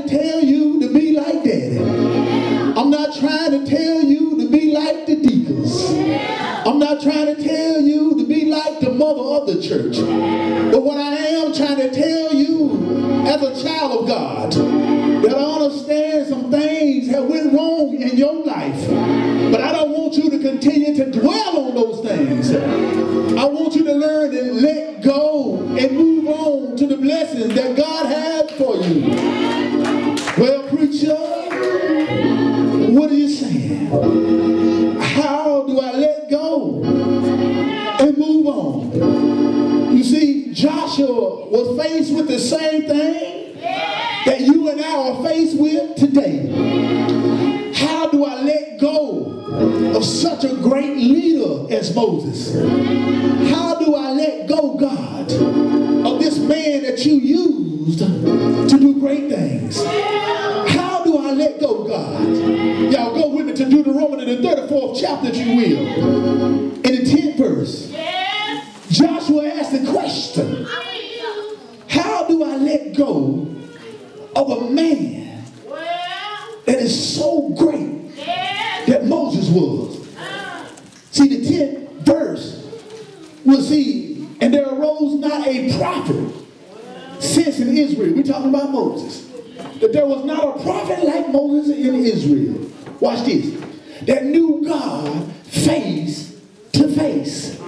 to tell you to be like Daddy. I'm not trying to tell you to be like the deacons. I'm not trying to tell you to be like the mother of the church. But what I am trying to tell you as a child of God, that I understand some things have went wrong in your life. But I don't want you to continue to dwell on those things. I want you to learn to let go and move on to the blessings that God has for you. Well, preacher, what are you saying? How do I let go and move on? You see, Joshua was faced with the same thing that you and I are faced with today. How do I let go of such a great leader as Moses? How do I let go, God, of this man that you used to do great things? How do I let go, God? Y'all go with me to Deuteronomy, the 34th chapter, if you will. In the 10th verse, Joshua asked the question, how do I let go of a man that is so great that Moses was? See, the 10th verse, we'll see, and there arose not a prophet since in Israel. We're talking about Moses. That there was not a prophet like Moses in Israel. Watch this. That knew God face to face.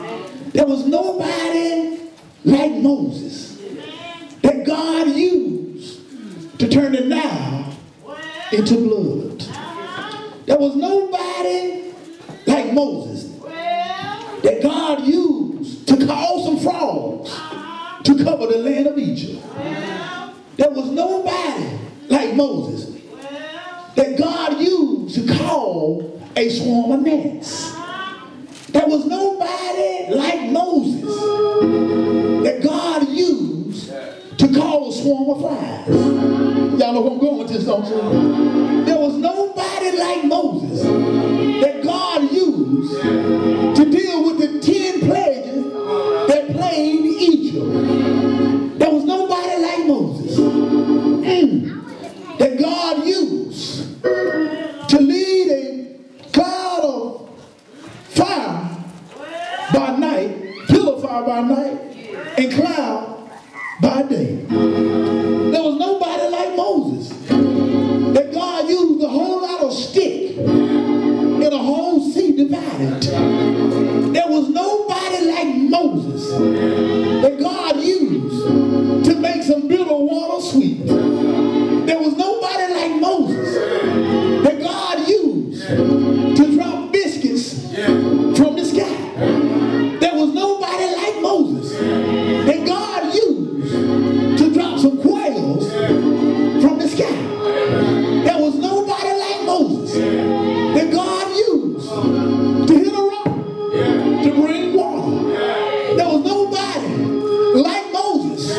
There was nobody like Moses that God used to turn the Nile into blood. There was nobody like Moses that God used to cause some frogs to cover the land of Egypt. There was nobody like Moses that God used to call a swarm of gnats. There was nobody like Moses that God used to call a swarm of flies. Y'all know where I'm going with this, don't you? There was nobody like Moses that God used to deal with the 10 plagues that plagued Egypt. There was nobody like Moses that God used to lead a cloud of fire by night, pillar of fire by night, and cloud by day. There was nobody like Moses that God used to hold out a stick and a whole sea divided. There was nobody like Moses that God used to make some bitter water sweet. There was nobody like Moses that God used to drop biscuits from the sky. There was nobody like Moses that God used to drop some quails from the sky. There was nobody like Moses that God used to hit a rock to bring water. There was nobody like Moses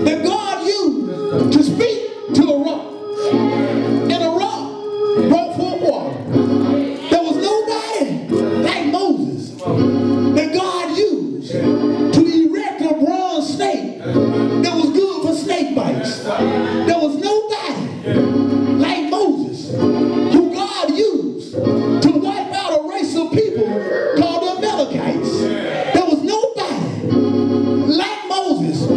that God used to speak to a rock, and a rock brought forth water. There was nobody like Moses that God used to erect a bronze snake that was good for snake bites. There was nobody like Moses who God used to wipe out a race of people called the Amalekites. There was nobody like Moses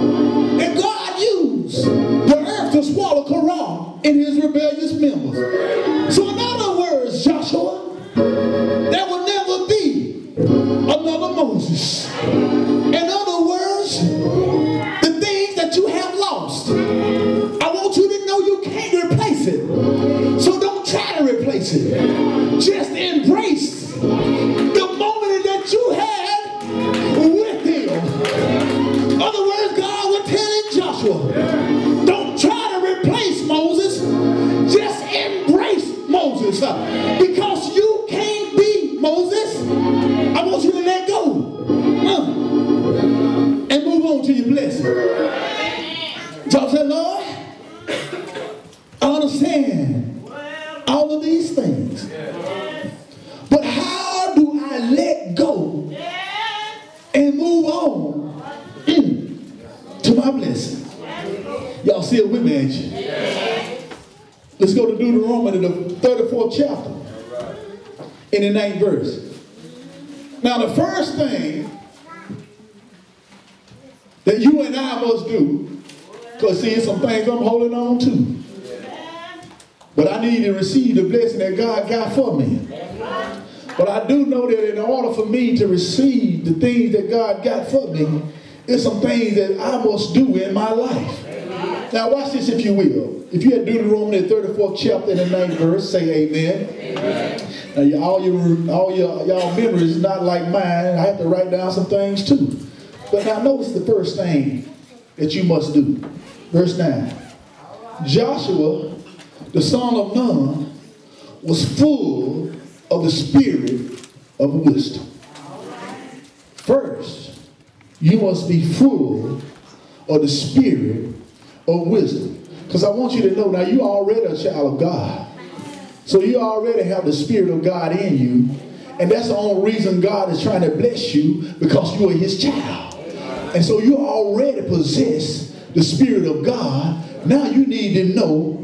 that God used the earth to swallow Korah in his rebellious members. So in other words, Joshua, there will never be another Moses. In other words, the things that you have lost, I want you to know you can't replace it. So don't try to replace it. Just embrace the moment that you had with him. In other words, God was telling Joshua, don't try to replace Moses. Just embrace Moses. Because you can't be Moses. I want you to let go. And move on to your blessing. Joshua said, Lord, I understand all of these things. But how do I let go and move on to my blessing? Y'all still with me, ain't you? Let's go to Deuteronomy, the 34th chapter, in the 9th verse. Now, the first thing that you and I must do, because see, some things I'm holding on to, but I need to receive the blessing that God got for me. But I do know that in order for me to receive the things that God got for me, there's some things that I must do in my life. Now watch this if you will. If you had Deuteronomy, the 34th chapter, in the 9th verse, say amen. Amen. Now all y'all memories is not like mine. I have to write down some things too. But now notice the first thing that you must do. Verse 9. Joshua, the son of Nun, was full of the spirit of wisdom. First, you must be full of the spirit of wisdom. Because I want you to know, now you already a child of God. So you already have the spirit of God in you. And that's the only reason God is trying to bless you, because you are his child. And so you already possess the spirit of God. Now you need to know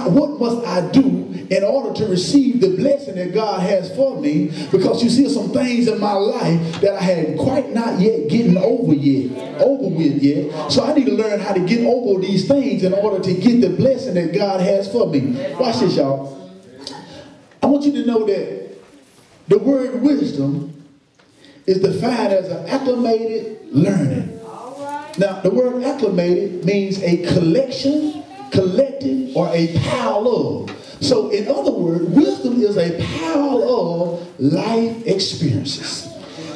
what must I do in order to receive the blessing that God has for me, because you see some things in my life that I had quite not yet getting over with yet. So I need to learn how to get over these things in order to get the blessing that God has for me. Watch this, y'all. I want you to know that the word wisdom is defined as an acclimated learning. Now, the word acclimated means a collection, collective, or a pile of. So, in other words, wisdom is a pile of life experiences.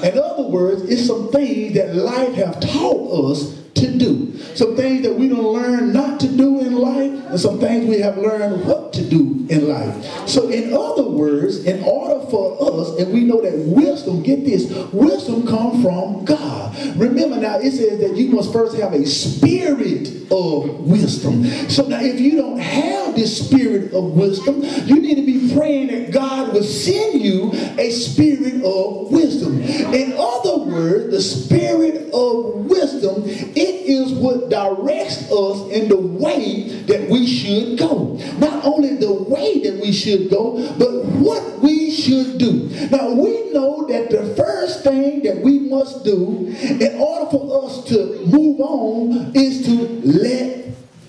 In other words, it's some things that life have taught us to do. Some things that we don't learn not to do in life, and some things we have learned what to do in life. So in other words, in order for us, and we know that wisdom, get this, wisdom comes from God. Remember now, it says that you must first have a spirit of wisdom. So now if you don't have this spirit of wisdom, you need to be praying that God will send you a spirit of wisdom. In other words, the spirit of wisdom, it is what directs us in the way that we should go. Not only the way that we should go, but what we should do. Now we know that the first thing that we must do in order for us to move on is to let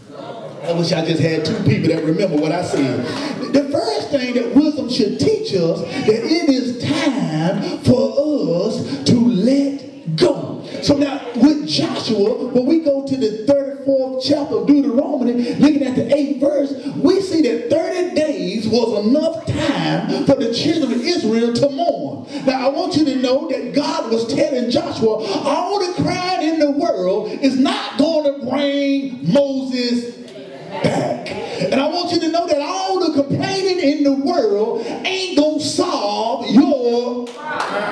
go. I wish I just had two people that remember what I said. The first thing that wisdom should teach us, that it is time for us to let go. So now with Joshua, when we go to the 34th chapter of Deuteronomy, looking at the 8th verse, we see that 30 days was enough time for the children of Israel to mourn. Now I want you to know that God was telling Joshua, all the crying in the world is not going to bring Moses back. And I want you to know that all the complaining in the world ain't going to solve your problem.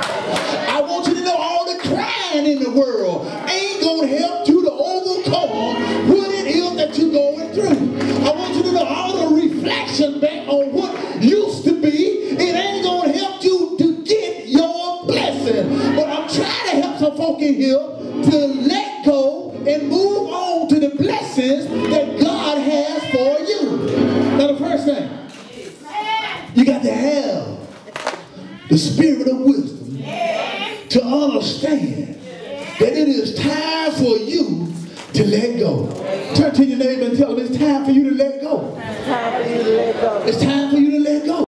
I want you to know all the crying in the world ain't going to help you to overcome what it is that you're going through. I want you to know all the reflection back on what used to be, it ain't going to help you to get your blessing. But I'm trying to help some folk in here to let go and move on to the blessings that God has for you. Now the first thing, you got to have the spirit of wisdom to understand that it is time for you to let go. Turn to your neighbor and tell them it's time for you to let go. It's time